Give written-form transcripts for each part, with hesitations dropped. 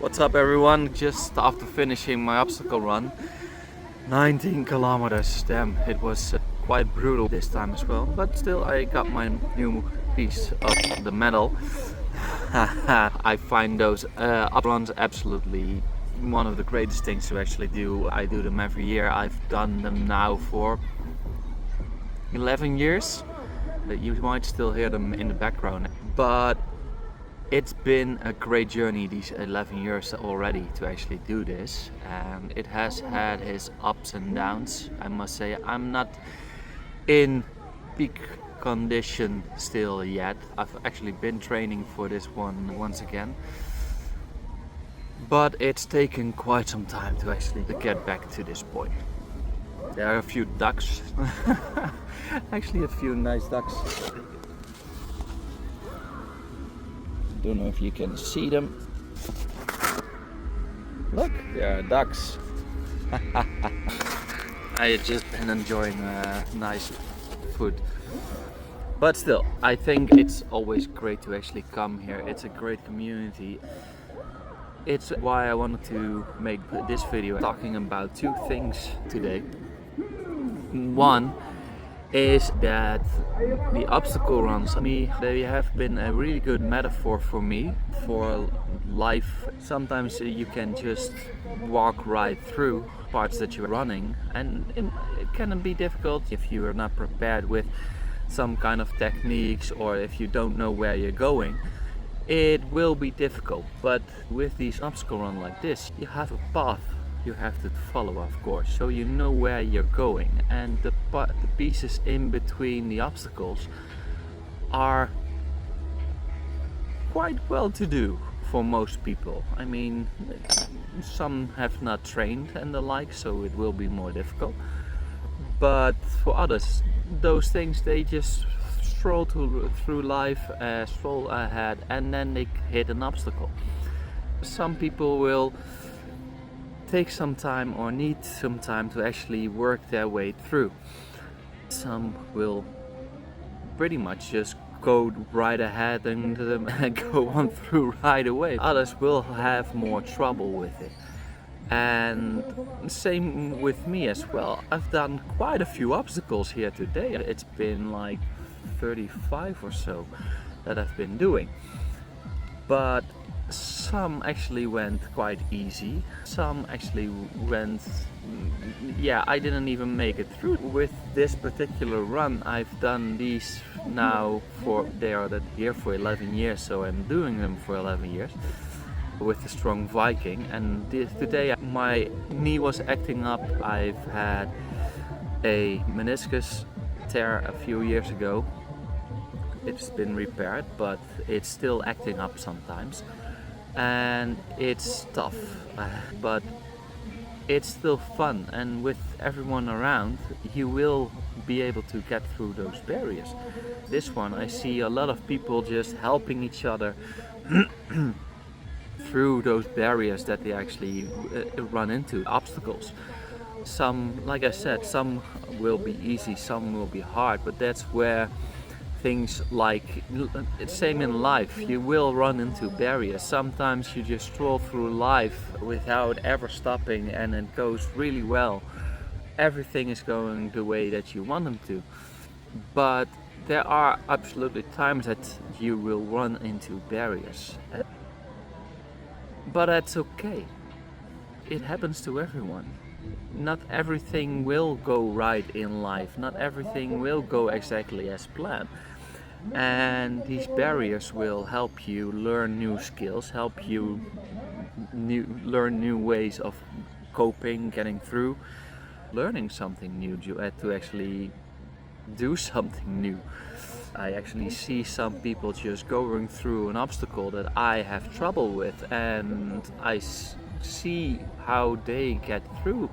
What's up everyone? Just after finishing my obstacle run, 19 kilometers. Damn, it was quite brutal this time as well, but still I got my new piece of the medal. I find those up runs absolutely one of the greatest things to actually do. I do them every year. I've done them now for 11 years. You might still hear them in the background, but it's been a great journey these 11 years already to actually do this, and it has had its ups and downs. I must say I'm not in peak condition still yet. I've actually been training for this one once again, but it's taken quite some time to actually get back to this point. There are a few ducks, actually a few nice ducks. Don't know if you can see them. Look, there are ducks. I just been enjoying nice food. But still, I think it's always great to actually come here. It's a great community. It's why I wanted to make this video talking about two things today. One is that the obstacle runs, they have been a really good metaphor for me for life. Sometimes you can just walk right through parts that you're running, and it can be difficult if you are not prepared with some kind of techniques, or if you don't know where you're going. It will be difficult, but with these obstacle runs like this, you have a path you have to follow, of course, so you know where you're going, and the pieces in between the obstacles are quite well to do for most people. I mean, some have not trained and the like, so it will be more difficult, but for others, those things, they just stroll through life, stroll ahead, and then they hit an obstacle. Some people will take some time or need some time to actually work their way through. Some will pretty much just go right ahead and go on through right away. Others will have more trouble with it. And same with me as well. I've done quite a few obstacles here today. It's been like 35 or so that I've been doing. But some actually went quite easy. Some actually went, I didn't even make it through. With this particular run, I've done these now they are here for 11 years, so I'm doing them for 11 years with the Strong Viking. And today my knee was acting up. I've had a meniscus tear a few years ago. It's been repaired, but it's still acting up sometimes. And it's tough, but it's still fun, and with everyone around you will be able to get through those barriers. This one, I see a lot of people just helping each other through those barriers that they actually run into, obstacles. Some, like I said, some will be easy, some will be hard, but that's where things like, it's same in life, you will run into barriers. Sometimes you just stroll through life without ever stopping, and it goes really well. Everything is going the way that you want them to. But there are absolutely times that you will run into barriers. But that's okay. It happens to everyone. Not everything will go right in life. Not everything will go exactly as planned. And these barriers will help you learn new skills, help you learn new ways of coping, getting through, learning something new to actually do something new. I actually see some people just going through an obstacle that I have trouble with, and I see how they get through,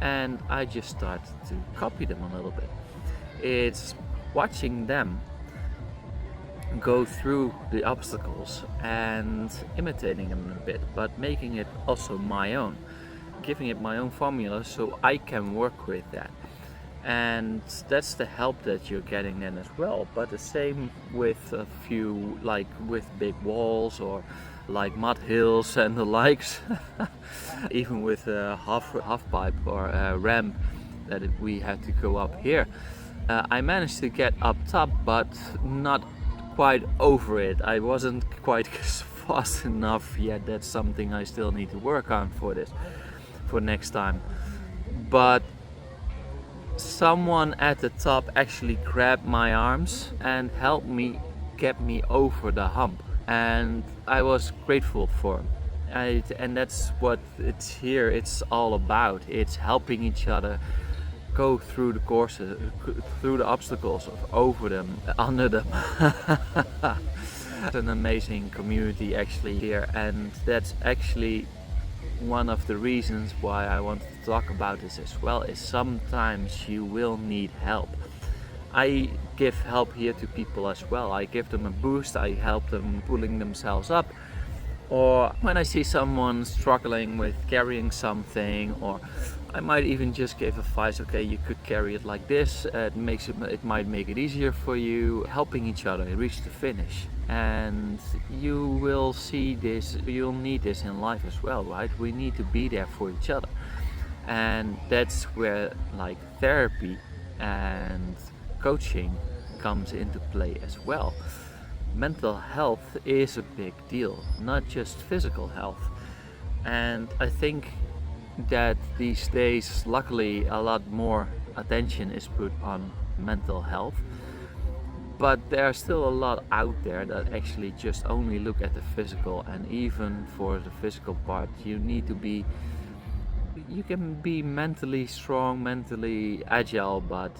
and I just start to copy them a little bit. It's watching them go through the obstacles and imitating them a bit, but making it also my own, giving it my own formula so I can work with that. And that's the help that you're getting then as well. But the same with a few, like with big walls or like mud hills and the likes. Even with a half pipe or a ramp that we had to go up here. I managed to get up top, but not quite over it. I wasn't quite fast enough yet. That's something I still need to work on for next time. But someone at the top actually grabbed my arms and helped me get me over the hump, and I was grateful for him. And that's what it's all about. It's helping each other go through the courses, through the obstacles, over them, under them. It's an amazing community actually here, and that's actually one of the reasons why I wanted to talk about this as well, is sometimes you will need help. I give help here to people as well. I give them a boost, I help them pulling themselves up, or when I see someone struggling with carrying something, or I might even just give advice, okay, you could carry it like this, it might make it easier for you, helping each other reach the finish. And you will see this, you'll need this in life as well, right? We need to be there for each other. And that's where like therapy and coaching comes into play as well. Mental health is a big deal, not just physical health. And I think that these days, luckily, a lot more attention is put on mental health. But there's still a lot out there that actually just only look at the physical, and even for the physical part, you can be mentally strong, mentally agile, but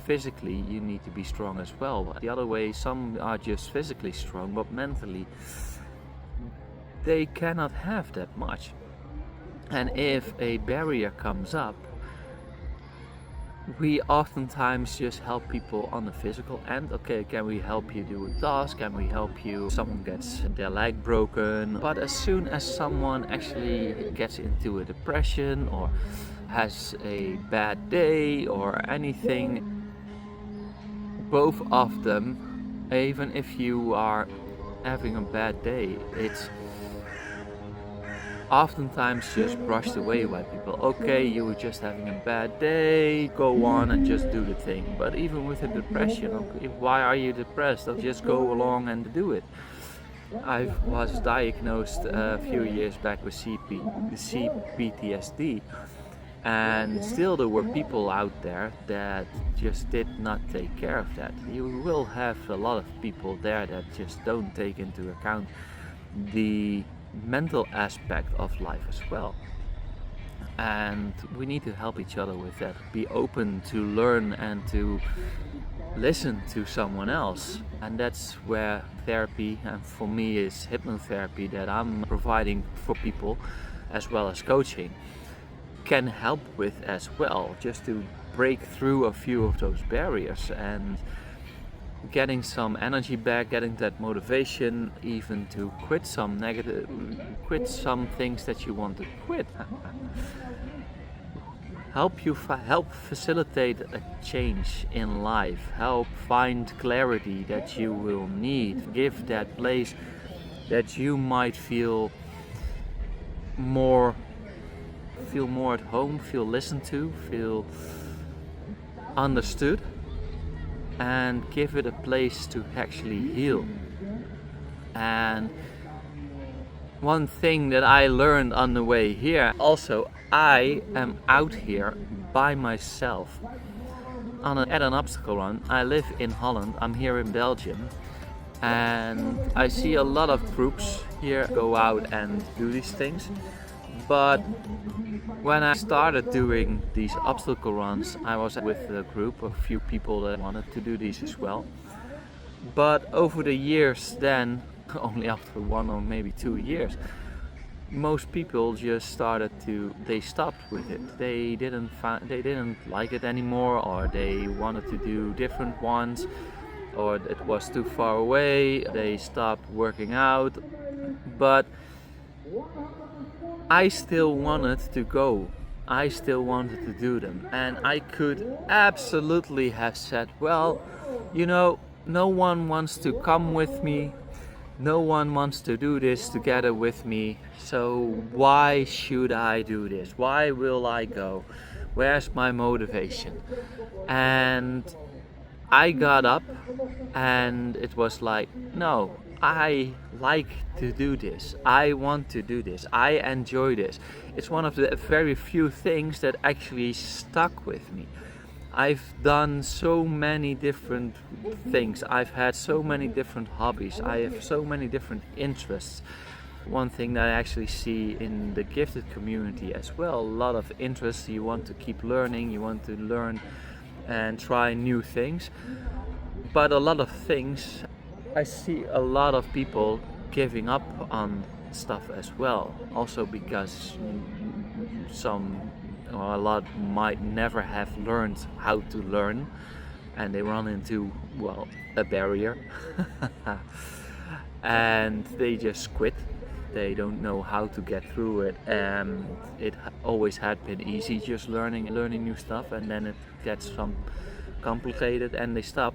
physically you need to be strong as well. But the other way, some are just physically strong, but mentally they cannot have that much. And if a barrier comes up, we oftentimes just help people on the physical end. Okay, can we help you do a task? Can we help you? Someone gets their leg broken. But as soon as someone actually gets into a depression or has a bad day or anything, both of them, even if you are having a bad day, it's oftentimes just brushed away by people. Okay, you were just having a bad day, go on and just do the thing. But even with a depression, okay, why are you depressed? I'll just go along and do it. I was diagnosed a few years back with CPTSD, and still there were people out there that just did not take care of that. You will have a lot of people there that just don't take into account the mental aspect of life as well, and we need to help each other with that. Be open to learn and to listen to someone else, and that's where therapy, and for me is hypnotherapy that I'm providing for people, as well as coaching, can help with as well, just to break through a few of those barriers and getting some energy back, getting that motivation, even to quit some things that you want to quit. Help facilitate a change in life, help find clarity that you will need, give that place that you might feel more at home, feel listened to, feel understood, and give it a place to actually heal. And one thing that I learned on the way here, also I am out here by myself at an obstacle run. I live in Holland, I'm here in Belgium, and I see a lot of groups here go out and do these things. But when I started doing these obstacle runs, I was with a group of few people that wanted to do these as well. But over the years then, only after 1 or maybe 2 years, most people just they stopped with it. They didn't like it anymore, or they wanted to do different ones, or it was too far away. They stopped working out. But I still wanted to go. I still wanted to do them. And I could absolutely have said, well, no one wants to come with me. No one wants to do this together with me, so why should I do this? Why will I go? Where's my motivation? And I got up and it was like, no, I like to do this. I want to do this. I enjoy this. It's one of the very few things that actually stuck with me. I've done so many different things. I've had so many different hobbies. I have so many different interests. One thing that I actually see in the gifted community as well, a lot of interest. You want to keep learning, you want to learn and try new things. But a lot of things, I see a lot of people giving up on stuff as well. Also because a lot might never have learned how to learn, and they run into, well, a barrier and they just quit. They don't know how to get through it. It always had been easy just learning new stuff, and then it gets some complicated and they stop.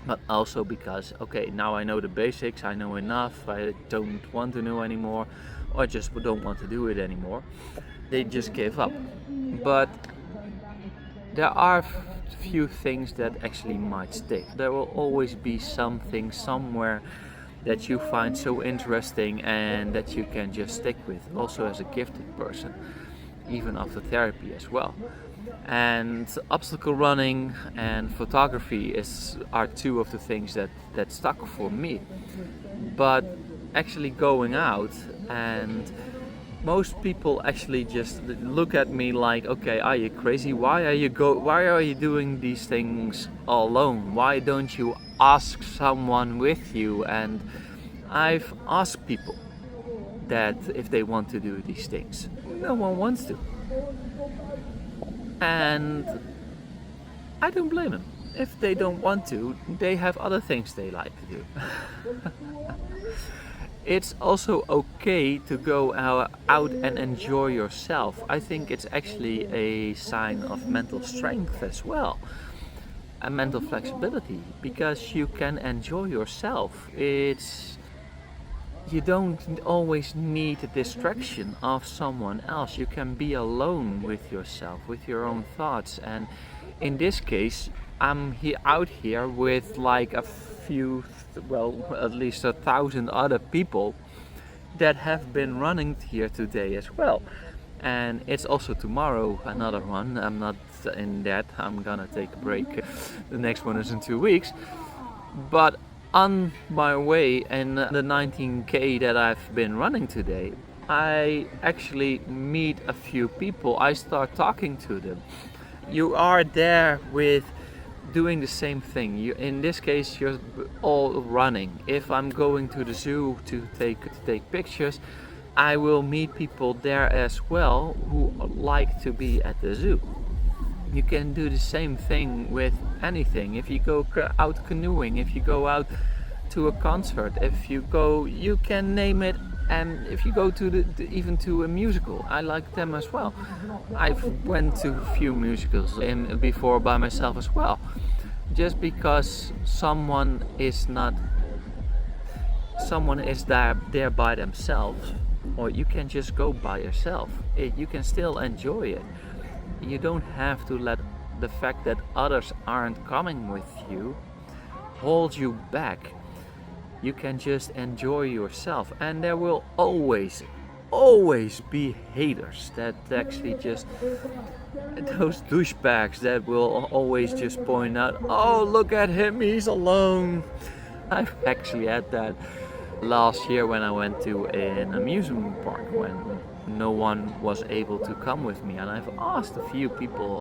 But also because, okay, now I know the basics, I know enough, I don't want to know anymore, or just don't want to do it anymore. They just give up. But there are few things that actually might stick. There will always be something somewhere that you find so interesting and that you can just stick with, also as a gifted person, even after therapy as well. And obstacle running and photography are two of the things that stuck for me. But actually going out, and most people actually just look at me like, okay, are you crazy? Why are you doing these things alone? Why don't you ask someone with you? And I've asked people that if they want to do these things. No one wants to. And I don't blame them. If they don't want to, they have other things they like to do. It's also okay to go out and enjoy yourself. I think it's actually a sign of mental strength as well, and mental flexibility, because you can enjoy yourself. You don't always need a distraction of someone else. You can be alone with yourself, with your own thoughts. And in this case, I'm out here with like at least 1,000 other people that have been running here today as well. And it's also tomorrow another one. I'm not in that. I'm gonna take a break. The next one is in 2 weeks. But on my way in the 19K that I've been running today, I actually meet a few people. I start talking to them. You are there with doing the same thing. In this case, you're all running. If I'm going to the zoo to take pictures, I will meet people there as well who like to be at the zoo. You can do the same thing with anything. If you go out canoeing, if you go out to a concert, you can name it. And if you go to even to a musical, I like them as well. I've went to a few musicals before by myself as well. Just because someone is there by themselves, or you can just go by yourself. You can still enjoy it. You don't have to let the fact that others aren't coming with you hold you back. You can just enjoy yourself, and there will always be haters that actually just, those douchebags that will always just point out, oh, look at him, he's alone. I've actually had that last year when I went to an amusement park when no one was able to come with me, and I've asked a few people